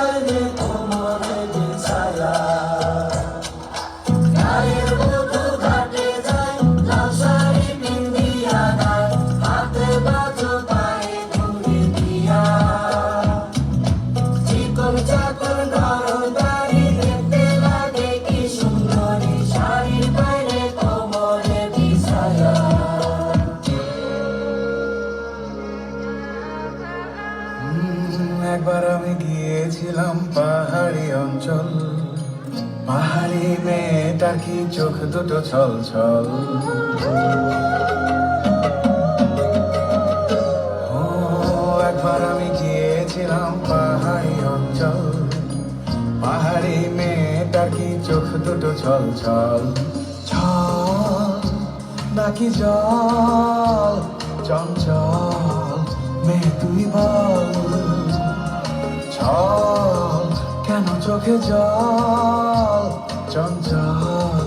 বাইরে কোমরে বিছায়া গায়ের বধূ ঘাটে যায় লাল শাড়ি পিন্দিয়া গায় হাতে বাজো পায়ে ঘুরে দিয়া চিকন চাকর ঘরবাড়ি দেখতে লাগে কি সুন্দরী শাড়ির বাইরে কোমরে বিছায়া। একবার আমি গিয়েছিলাম পাহাড়ি অঞ্চল, পাহাড়ি মেয়েটার কি চোখ দুটো ছল ছল। ও একবার আমি গিয়েছিলাম পাহাড়ি অঞ্চল, পাহাড়ি মেয়েটার কি চোখ দুটো ছল ছল। ছল নাকি জল চঞ্চল মেয়ে তুই বল, ছল কেন চোখে জল চঞ্চল